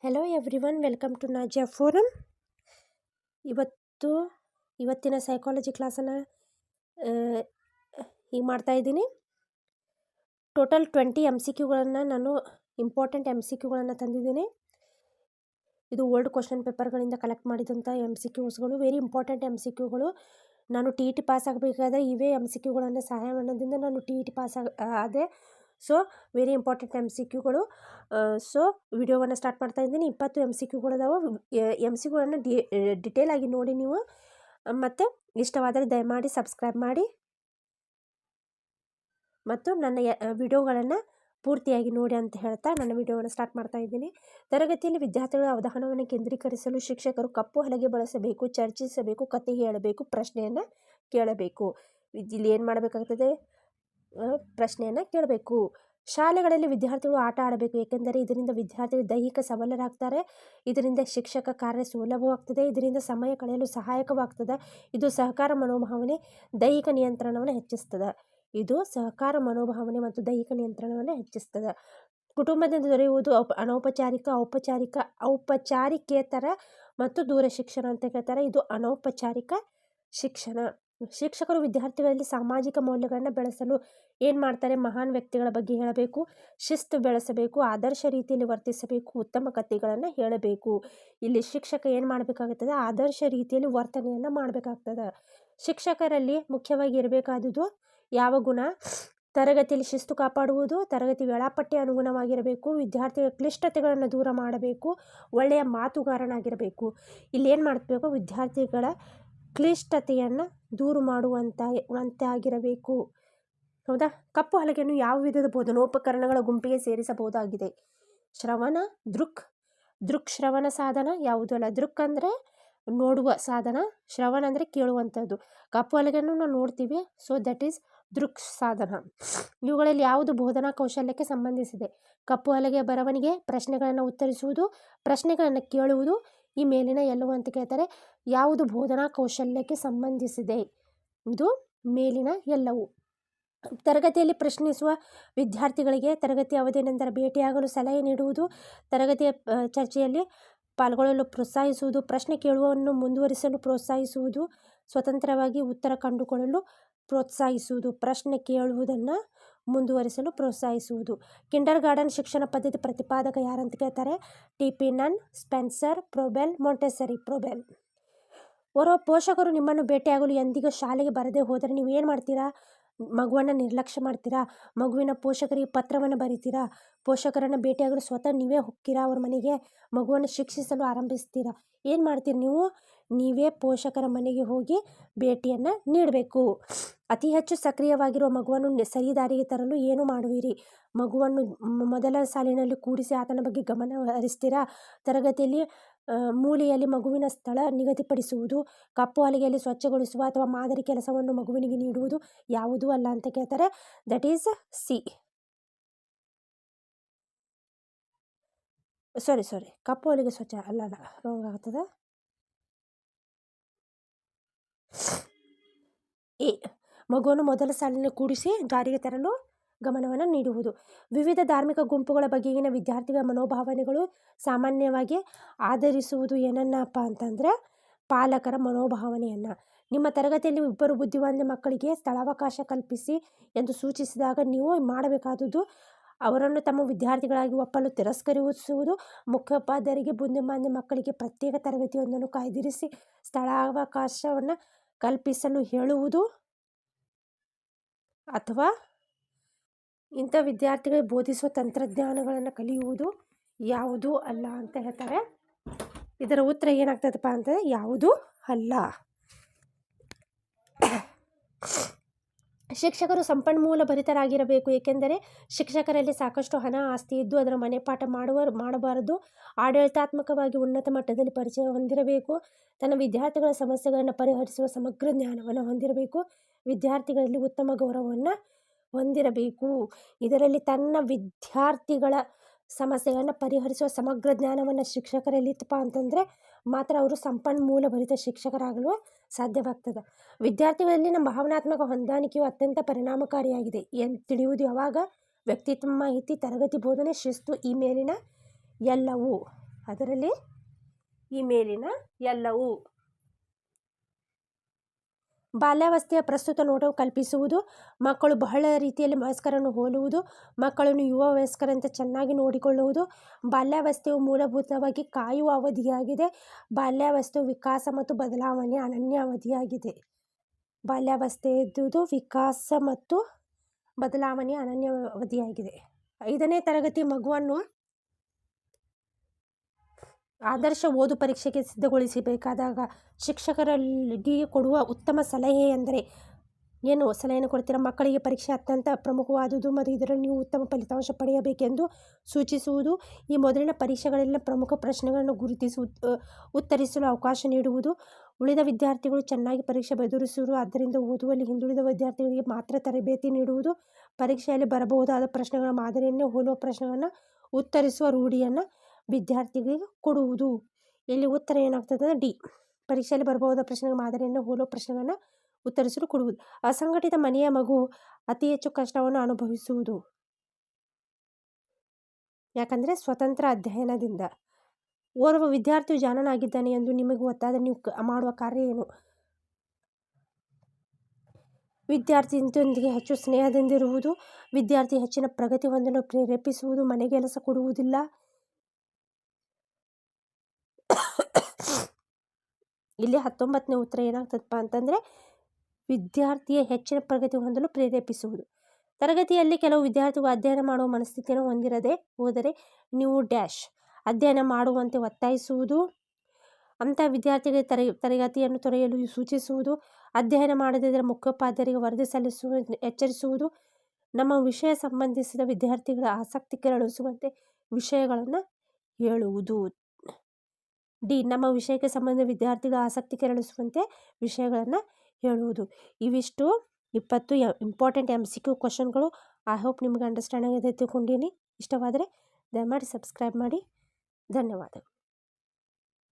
Hello everyone, welcome to Nazia forum. ಇವತ್ತಿನ psychology ಕ್ಲಾಸನ್ನು ಹೀಗೆ ಮಾಡ್ತಾಯಿದ್ದೀನಿ. ಟೋಟಲ್ 20 MCQಗಳನ್ನು ನಾನು ಇಂಪಾರ್ಟೆಂಟ್ MCQಗಳನ್ನು ತಂದಿದ್ದೀನಿ. ಇದು ಓಲ್ಡ್ ಕ್ವಶನ್ ಪೇಪರ್ಗಳಿಂದ ಕಲೆಕ್ಟ್ ಮಾಡಿದಂಥ MCQಸ್ಗಳು, ವೆರಿ ಇಂಪಾರ್ಟೆಂಟ್ MCQಗಳು. ನಾನು TET ಪಾಸ್ ಆಗಬೇಕಾದ್ರೆ ಇವೇ MCQಗಳನ್ನು ಸಹಾಯದಿಂದ ನಾನು TET ಪಾಸ್ ಆದೆ. ಸೊ ವೆರಿ ಇಂಪಾರ್ಟೆಂಟ್ MCQಗಳು. ಸೊ ವಿಡಿಯೋವನ್ನು ಸ್ಟಾರ್ಟ್ ಮಾಡ್ತಾ ಇದ್ದೀನಿ. 20 MCQಗಳಿದಾವೆ. MCQಗಳನ್ನು ಡಿಟೇಲ್ ಆಗಿ ನೋಡಿ ನೀವು. ಮತ್ತು ಇಷ್ಟವಾದರೆ ದಯಮಾಡಿ ಸಬ್ಸ್ಕ್ರೈಬ್ ಮಾಡಿ ಮತ್ತು ನನ್ನ ವಿಡಿಯೋಗಳನ್ನು ಪೂರ್ತಿಯಾಗಿ ನೋಡಿ ಅಂತ ಹೇಳ್ತಾ ನನ್ನ ವಿಡಿಯೋವನ್ನು ಸ್ಟಾರ್ಟ್ ಮಾಡ್ತಾ ಇದ್ದೀನಿ. ತರಗತಿಯಲ್ಲಿ ವಿದ್ಯಾರ್ಥಿಗಳ ಅವಧಾನವನ್ನು ಕೇಂದ್ರೀಕರಿಸಲು ಶಿಕ್ಷಕರು ಕಪ್ಪು ಹಲಗೆ ಬಳಸಬೇಕು, ಚರ್ಚಿಸಬೇಕು, ಕತೆ ಹೇಳಬೇಕು, ಪ್ರಶ್ನೆಯನ್ನು ಕೇಳಬೇಕು. ಇಲ್ಲಿ ಏನು ಮಾಡಬೇಕಾಗ್ತದೆ? ಪ್ರಶ್ನೆಯನ್ನು ಕೇಳಬೇಕು. ಶಾಲೆಗಳಲ್ಲಿ ವಿದ್ಯಾರ್ಥಿಗಳು ಆಟ ಆಡಬೇಕು, ಏಕೆಂದರೆ ಇದರಿಂದ ವಿದ್ಯಾರ್ಥಿಗಳು ದೈಹಿಕ ಸಬಲರಾಗ್ತಾರೆ. ಇದರಿಂದ ಶಿಕ್ಷಕ ಕಾರ್ಯ ಸುಲಭವಾಗ್ತದೆ. ಇದರಿಂದ ಸಮಯ ಕಳೆಯಲು ಸಹಾಯಕವಾಗ್ತದೆ. ಇದು ಸಹಕಾರ ಮನೋಭಾವನೆ, ದೈಹಿಕ ನಿಯಂತ್ರಣವನ್ನು ಹೆಚ್ಚಿಸ್ತದೆ. ಮತ್ತು ದೈಹಿಕ ನಿಯಂತ್ರಣವನ್ನು ಹೆಚ್ಚಿಸ್ತದೆ. ಕುಟುಂಬದಿಂದ ದೊರೆಯುವುದು ಅನೌಪಚಾರಿಕ, ಔಪಚಾರಿಕೇತರ ಮತ್ತು ದೂರ ಶಿಕ್ಷಣ ಅಂತ ಹೇಳ್ತಾರೆ. ಇದು ಅನೌಪಚಾರಿಕ ಶಿಕ್ಷಣ. ಶಿಕ್ಷಕರು ವಿದ್ಯಾರ್ಥಿಗಳಲ್ಲಿ ಸಾಮಾಜಿಕ ಮೌಲ್ಯಗಳನ್ನು ಬೆಳೆಸಲು ಏನು ಮಾಡ್ತಾರೆ? ಮಹಾನ್ ವ್ಯಕ್ತಿಗಳ ಬಗ್ಗೆ ಹೇಳಬೇಕು, ಶಿಸ್ತು ಬೆಳೆಸಬೇಕು, ಆದರ್ಶ ರೀತಿಯಲ್ಲಿ ವರ್ತಿಸಬೇಕು, ಉತ್ತಮ ಕಥೆಗಳನ್ನು ಹೇಳಬೇಕು. ಇಲ್ಲಿ ಶಿಕ್ಷಕ ಏನು ಮಾಡಬೇಕಾಗುತ್ತದೆ? ಆದರ್ಶ ರೀತಿಯಲ್ಲಿ ವರ್ತನೆಯನ್ನು ಮಾಡಬೇಕಾಗ್ತದೆ. ಶಿಕ್ಷಕರಲ್ಲಿ ಮುಖ್ಯವಾಗಿ ಇರಬೇಕಾದುದು ಯಾವ ಗುಣ? ತರಗತಿಯಲ್ಲಿ ಶಿಸ್ತು ಕಾಪಾಡುವುದು, ತರಗತಿ ವೇಳಾಪಟ್ಟಿ ಅನುಗುಣವಾಗಿರಬೇಕು, ವಿದ್ಯಾರ್ಥಿಗಳ ಕ್ಲಿಷ್ಟತೆಗಳನ್ನು ದೂರ ಮಾಡಬೇಕು, ಒಳ್ಳೆಯ ಮಾತುಗಾರನಾಗಿರಬೇಕು. ಇಲ್ಲಿ ಏನು ಮಾಡಬೇಕು? ವಿದ್ಯಾರ್ಥಿಗಳ ಕ್ಲಿಷ್ಟತೆಯನ್ನು ದೂರ ಮಾಡುವಂತಾಗಿರಬೇಕು. ಹೌದಾ? ಕಪ್ಪು ಹಲಗೆಯನ್ನು ಯಾವ ವಿಧದ ಬೋಧನೋಪಕರಣಗಳ ಗುಂಪಿಗೆ ಸೇರಿಸಬಹುದಾಗಿದೆ? ಶ್ರವಣ, ದೃಕ್ ಶ್ರವಣ ಸಾಧನ ಯಾವುದೂ ಅಲ್ಲ. ದೃಕ್ ಅಂದರೆ ನೋಡುವ ಸಾಧನ, ಶ್ರವಣ ಅಂದರೆ ಕೇಳುವಂಥದ್ದು. ಕಪ್ಪು ಹಲಗೆಯನ್ನು ನಾವು ನೋಡ್ತೀವಿ, ಸೊ ದಟ್ ಈಸ್ ದೃಕ್ ಸಾಧನ. ಇವುಗಳಲ್ಲಿ ಯಾವುದು ಬೋಧನಾ ಕೌಶಲ್ಯಕ್ಕೆ ಸಂಬಂಧಿಸಿದೆ? ಕಪ್ಪು ಹಲಗೆಯ ಬರವಣಿಗೆ, ಪ್ರಶ್ನೆಗಳನ್ನು ಉತ್ತರಿಸುವುದು, ಪ್ರಶ್ನೆಗಳನ್ನು ಕೇಳುವುದು, ಈ ಮೇಲಿನ ಎಲ್ಲವೂ ಅಂತ ಕೇಳ್ತಾರೆ. ಯಾವುದು ಬೋಧನಾ ಕೌಶಲ್ಯಕ್ಕೆ ಸಂಬಂಧಿಸಿದೆ? ಇದು ಮೇಲಿನ ಎಲ್ಲವೂ. ತರಗತಿಯಲ್ಲಿ ಪ್ರಶ್ನಿಸುವ ವಿದ್ಯಾರ್ಥಿಗಳಿಗೆ ತರಗತಿ ಅವಧಿಯ ನಂತರ ಭೇಟಿಯಾಗಲು ಸಲಹೆ ನೀಡುವುದು, ತರಗತಿಯ ಚರ್ಚೆಯಲ್ಲಿ ಪಾಲ್ಗೊಳ್ಳಲು ಪ್ರೋತ್ಸಾಹಿಸುವುದು, ಪ್ರಶ್ನೆ ಕೇಳುವುದನ್ನು ಮುಂದುವರಿಸಲು ಪ್ರೋತ್ಸಾಹಿಸುವುದು, ಸ್ವತಂತ್ರವಾಗಿ ಉತ್ತರ ಕಂಡುಕೊಳ್ಳಲು ಪ್ರೋತ್ಸಾಹಿಸುವುದು, ಪ್ರಶ್ನೆ ಕೇಳುವುದನ್ನು ಮುಂದುವರಿಸಲು ಪ್ರೋತ್ಸಾಹಿಸುವುದು. ಕಿಂಡರ್ ಗಾರ್ಡನ್ ಶಿಕ್ಷಣ ಪದ್ಧತಿ ಪ್ರತಿಪಾದಕ ಯಾರಂತ ಕೇಳ್ತಾರೆ? T.P. ನನ್, ಸ್ಪೆನ್ಸರ್, ಪ್ರೊಬೆಲ್, ಮೊಂಟೆಸರಿ. ಪ್ರೊಬೆಲ್. ಓರ್ವ ಪೋಷಕರು ನಿಮ್ಮನ್ನು ಭೇಟಿಯಾಗಲು ಎಂದಿಗೂ ಶಾಲೆಗೆ ಬರದೇ ಹೋದರೆ ನೀವು ಏನು ಮಾಡ್ತೀರಾ? ಮಗುವನ್ನು ನಿರ್ಲಕ್ಷ್ಯ ಮಾಡ್ತೀರಾ? ಮಗುವಿನ ಪೋಷಕರಿಗೆ ಪತ್ರವನ್ನು ಬರೀತೀರಾ? ಪೋಷಕರನ್ನು ಭೇಟಿಯಾಗಲು ಸ್ವತಃ ನೀವೇ ಹೋಗ್ತೀರಾ ಅವ್ರ ಮನೆಗೆ? ಮಗುವನ್ನು ಶಿಕ್ಷಿಸಲು ಆರಂಭಿಸ್ತೀರಾ? ಏನು ಮಾಡ್ತೀರಿ ನೀವು? ನೀವೇ ಪೋಷಕರ ಮನೆಗೆ ಹೋಗಿ ಭೇಟಿಯನ್ನು ನೀಡಬೇಕು. ಅತಿ ಹೆಚ್ಚು ಸಕ್ರಿಯವಾಗಿರುವ ಮಗುವನ್ನು ಸರಿದಾರಿಗೆ ತರಲು ಏನು ಮಾಡುವಿರಿ? ಮಗುವನ್ನು ಮೊದಲ ಸಾಲಿನಲ್ಲಿ ಕೂಡಿಸಿ ಆತನ ಬಗ್ಗೆ ಗಮನ ಹರಿಸ್ತೀರಾ? ತರಗತಿಯಲ್ಲಿ ಮೂಲೆಯಲ್ಲಿ ಮಗುವಿನ ಸ್ಥಳ ನಿಗದಿಪಡಿಸುವುದು, ಕಪ್ಪು ಹಲಗೆಯಲ್ಲಿ ಸ್ವಚ್ಛಗೊಳಿಸುವ ಅಥವಾ ಮಾದರಿ ಕೆಲಸವನ್ನು ಮಗುವಿನಿಗೆ ನೀಡುವುದು ಯಾವುದೂ ಅಲ್ಲ ಅಂತ ಕೇಳ್ತಾರೆ. That is C. ಸಾರಿ, ಕಪ್ಪು ಹಲಗೆ ಸ್ವಚ್ಛ ಅಲ್ಲ, ರಾಂಗ್ ಆಗ್ತದೆ. ಎ. ಮಗುವನ್ನು ಮೊದಲ ಸಾಲಿನಲ್ಲಿ ಕೂಡಿಸಿ ದಾರಿಗೆ ತರಲು ಗಮನವನ್ನು ನೀಡುವುದು. ವಿವಿಧ ಧಾರ್ಮಿಕ ಗುಂಪುಗಳ ಬಗೆಗಿನ ವಿದ್ಯಾರ್ಥಿಗಳ ಮನೋಭಾವನೆಗಳು ಸಾಮಾನ್ಯವಾಗಿ ಆಧರಿಸುವುದು ಏನನ್ನಪ್ಪ ಅಂತಂದರೆ ಪಾಲಕರ ಮನೋಭಾವನೆಯನ್ನು. ನಿಮ್ಮ ತರಗತಿಯಲ್ಲಿ ಇಬ್ಬರು ಬುದ್ಧಿವಂತ ಮಕ್ಕಳಿಗೆ ಸ್ಥಳಾವಕಾಶ ಕಲ್ಪಿಸಿ ಎಂದು ಸೂಚಿಸಿದಾಗ ನೀವು ಮಾಡಬೇಕಾದುದು ಅವರನ್ನು ತಮ್ಮ ವಿದ್ಯಾರ್ಥಿಗಳಾಗಿ ಒಪ್ಪಲು ತಿರಸ್ಕರಿಸುವುದು, ಮುಖ್ಯೋಪಾಧ್ಯಾಯರಿಗೆ ಬುದ್ಧಿಮಾಂದ್ಯ ಮಕ್ಕಳಿಗೆ ಪ್ರತ್ಯೇಕ ತರಗತಿಯೊಂದನ್ನು ಕಾಯ್ದಿರಿಸಿ ಸ್ಥಳಾವಕಾಶವನ್ನು ಕಲ್ಪಿಸಲು ಹೇಳುವುದು, ಅಥವಾ ಇಂಥ ವಿದ್ಯಾರ್ಥಿಗಳಿಗೆ ಬೋಧಿಸುವ ತಂತ್ರಜ್ಞಾನಗಳನ್ನು ಕಲಿಯುವುದು ಯಾವುದೂ ಅಲ್ಲ ಅಂತ ಹೇಳ್ತಾರೆ. ಇದರ ಉತ್ತರ ಏನಾಗ್ತದಪ್ಪ ಅಂತಂದರೆ ಯಾವುದೂ ಅಲ್ಲ. ಶಿಕ್ಷಕರು ಸಂಪನ್ಮೂಲ ಭರಿತರಾಗಿರಬೇಕು, ಏಕೆಂದರೆ ಶಿಕ್ಷಕರಲ್ಲಿ ಸಾಕಷ್ಟು ಹಣ, ಆಸ್ತಿ ಇದ್ದು ಅದರ ಮನೆಪಾಠ ಮಾಡಬಾರದು. ಆಡಳಿತಾತ್ಮಕವಾಗಿ ಉನ್ನತ ಮಟ್ಟದಲ್ಲಿ ಪರಿಚಯ ಹೊಂದಿರಬೇಕು. ತನ್ನ ವಿದ್ಯಾರ್ಥಿಗಳ ಸಮಸ್ಯೆಗಳನ್ನು ಪರಿಹರಿಸುವ ಸಮಗ್ರ ಜ್ಞಾನವನ್ನು ಹೊಂದಿರಬೇಕು. ವಿದ್ಯಾರ್ಥಿಗಳಲ್ಲಿ ಉತ್ತಮ ಗೌರವವನ್ನು ಹೊಂದಿರಬೇಕು. ಇದರಲ್ಲಿ ತನ್ನ ವಿದ್ಯಾರ್ಥಿಗಳ ಸಮಸ್ಯೆಗಳನ್ನು ಪರಿಹರಿಸುವ ಸಮಗ್ರ ಜ್ಞಾನವನ್ನು ಶಿಕ್ಷಕರಲ್ಲಿ ಇತ್ತಪ್ಪ ಅಂತಂದರೆ ಮಾತ್ರ ಅವರು ಸಂಪನ್ಮೂಲ ಭರಿತ ಶಿಕ್ಷಕರಾಗಲು ಸಾಧ್ಯವಾಗ್ತದೆ. ವಿದ್ಯಾರ್ಥಿಗಳಲ್ಲಿನ ಭಾವನಾತ್ಮಕ ಹೊಂದಾಣಿಕೆಯು ಅತ್ಯಂತ ಪರಿಣಾಮಕಾರಿಯಾಗಿದೆ ಎಂದು ತಿಳಿಯುವುದು ಯಾವಾಗ? ವ್ಯಕ್ತಿತ್ವ ಮಾಹಿತಿ, ತರಗತಿ ಬೋಧನೆ, ಶಿಸ್ತು, ಈ ಮೇಲಿನ ಎಲ್ಲವೂ. ಅದರಲ್ಲಿ ಈ ಮೇಲಿನ ಎಲ್ಲವೂ. ಬಾಲ್ಯಾವಸ್ಥೆಯ ಪ್ರಸ್ತುತ ನೋಟವು ಕಲ್ಪಿಸುವುದು. ಮಕ್ಕಳು ಬಹಳ ರೀತಿಯಲ್ಲಿ ವಯಸ್ಕರನ್ನು ಹೋಲುವುದು. ಮಕ್ಕಳನ್ನು ಯುವ ವಯಸ್ಕರಂತೆ ಚೆನ್ನಾಗಿ ನೋಡಿಕೊಳ್ಳುವುದು. ಬಾಲ್ಯಾವಸ್ಥೆಯು ಮೂಲಭೂತವಾಗಿ ಕಾಯುವ ಅವಧಿಯಾಗಿದೆ. ಬಾಲ್ಯಾವಸ್ಥೆಯು ವಿಕಾಸ ಮತ್ತು ಬದಲಾವಣೆಯ ಅನನ್ಯ ಅವಧಿಯಾಗಿದೆ. ಬಾಲ್ಯಾವಸ್ಥೆ ಎದ್ದುವುದು ವಿಕಾಸ ಮತ್ತು ಬದಲಾವಣೆಯ ಅನನ್ಯ ಅವಧಿಯಾಗಿದೆ. 5ನೇ ತರಗತಿ ಮಗುವನ್ನು ಆದರ್ಶ ಓದು ಪರೀಕ್ಷೆಗೆ ಸಿದ್ಧಗೊಳಿಸಬೇಕಾದಾಗ ಶಿಕ್ಷಕರಿಗೆ ಕೊಡುವ ಉತ್ತಮ ಸಲಹೆ ಎಂದರೆ ಏನು ಸಲಹೆಯನ್ನು ಕೊಡ್ತೀರಾ? ಮಕ್ಕಳಿಗೆ ಪರೀಕ್ಷೆ ಅತ್ಯಂತ ಪ್ರಮುಖವಾದುದು ಮತ್ತು ಇದರಲ್ಲಿ ನೀವು ಉತ್ತಮ ಫಲಿತಾಂಶ ಪಡೆಯಬೇಕೆಂದು ಸೂಚಿಸುವುದು. ಈ ಮೊದಲಿನ ಪರೀಕ್ಷೆಗಳಲ್ಲಿನ ಪ್ರಮುಖ ಪ್ರಶ್ನೆಗಳನ್ನು ಗುರುತಿಸಿ ಉತ್ತರಿಸಲು ಅವಕಾಶ ನೀಡುವುದು. ಉಳಿದ ವಿದ್ಯಾರ್ಥಿಗಳು ಚೆನ್ನಾಗಿ ಪರೀಕ್ಷೆ ಎದುರಿಸುವರು, ಆದ್ದರಿಂದ ಓದುವಲ್ಲಿ ಹಿಂದುಳಿದ ವಿದ್ಯಾರ್ಥಿಗಳಿಗೆ ಮಾತ್ರ ತರಬೇತಿ ನೀಡುವುದು. ಪರೀಕ್ಷೆಯಲ್ಲಿ ಬರಬಹುದಾದ ಪ್ರಶ್ನೆಗಳ ಮಾದರಿಯನ್ನೇ ಹೋಲುವ ಪ್ರಶ್ನೆಗಳನ್ನು ಉತ್ತರಿಸುವ ರೂಢಿಯನ್ನು ವಿದ್ಯಾರ್ಥಿಗಳಿಗೆ ಕೊಡುವುದು. ಇಲ್ಲಿ ಉತ್ತರ ಏನಾಗ್ತದೆ ಅಂದರೆ ಡಿ. ಪರೀಕ್ಷೆಯಲ್ಲಿ ಬರಬಹುದಾದ ಪ್ರಶ್ನೆಗಳ ಮಾದರಿಯನ್ನು ಹೋಲುವ ಪ್ರಶ್ನೆಗಳನ್ನು ಉತ್ತರಿಸಲು ಕೊಡುವುದು. ಅಸಂಘಟಿತ ಮನೆಯ ಮಗು ಅತಿ ಹೆಚ್ಚು ಕಷ್ಟವನ್ನು ಅನುಭವಿಸುವುದು. ಯಾಕಂದರೆ ಸ್ವತಂತ್ರ ಅಧ್ಯಯನದಿಂದ. ಓರ್ವ ವಿದ್ಯಾರ್ಥಿಯು ಜಾಣನಾಗಿದ್ದಾನೆ ಎಂದು ನಿಮಗೆ ಗೊತ್ತಾದರೆ ನೀವು ಮಾಡುವ ಕಾರ್ಯ ಏನು? ವಿದ್ಯಾರ್ಥಿಯೊಂದಿಗೆ ಹೆಚ್ಚು ಸ್ನೇಹದಿಂದಿರುವುದು. ವಿದ್ಯಾರ್ಥಿ ಹೆಚ್ಚಿನ ಪ್ರಗತಿ ಹೊಂದಲು ಪ್ರೇರೇಪಿಸುವುದು. ಮನೆಗೆಲಸ ಕೊಡುವುದಿಲ್ಲ. ಇಲ್ಲಿ 19ನೇ ಉತ್ತರ ಏನಾಗ್ತದಪ್ಪ ಅಂತಂದರೆ ವಿದ್ಯಾರ್ಥಿಯ ಹೆಚ್ಚಿನ ಪ್ರಗತಿ ಹೊಂದಲು ಪ್ರೇರೇಪಿಸುವುದು. ತರಗತಿಯಲ್ಲಿ ಕೆಲವು ವಿದ್ಯಾರ್ಥಿಗಳು ಅಧ್ಯಯನ ಮಾಡುವ ಮನಸ್ಥಿತಿಯನ್ನು ಹೊಂದಿರದೆ ಹೋದರೆ ನೀವು ಡ್ಯಾಶ್ ಅಧ್ಯಯನ ಮಾಡುವಂತೆ ಒತ್ತಾಯಿಸುವುದು. ಅಂಥ ವಿದ್ಯಾರ್ಥಿಗಳಿಗೆ ತರಗತಿಯನ್ನು ತೊರೆಯಲು ಸೂಚಿಸುವುದು. ಅಧ್ಯಯನ ಮಾಡದಿದ್ದರೆ ಮುಖ್ಯೋಪಾಧ್ಯಾಯರಿಗೆ ವರದಿ ಎಚ್ಚರಿಸುವುದು. ನಮ್ಮ ವಿಷಯ ಸಂಬಂಧಿಸಿದ ವಿದ್ಯಾರ್ಥಿಗಳ ಆಸಕ್ತಿ ಕೆರಳಿಸುವಂತೆ ವಿಷಯಗಳನ್ನು ಹೇಳುವುದು. ಡಿ. ನಮ್ಮ ವಿಷಯಕ್ಕೆ ಸಂಬಂಧಿಸಿದ ವಿದ್ಯಾರ್ಥಿಗಳ ಆಸಕ್ತಿ ಕೆರಳಿಸುವಂತೆ ವಿಷಯಗಳನ್ನು ಹೇಳುವುದು. ಇವಿಷ್ಟು 20 ಇಂಪಾರ್ಟೆಂಟ್ MCQ ಕ್ವಶನ್ಗಳು. ಐ ಹೋಪ್ ನಿಮಗೆ ಅಂಡರ್ಸ್ಟ್ಯಾಂಡಿಂಗ್ ಇದೆ ತಿಳ್ಕೊಂಡಿನಿ. ಇಷ್ಟವಾದರೆ ದಯಮಾಡಿ ಸಬ್ಸ್ಕ್ರೈಬ್ ಮಾಡಿ. ಧನ್ಯವಾದಗಳು.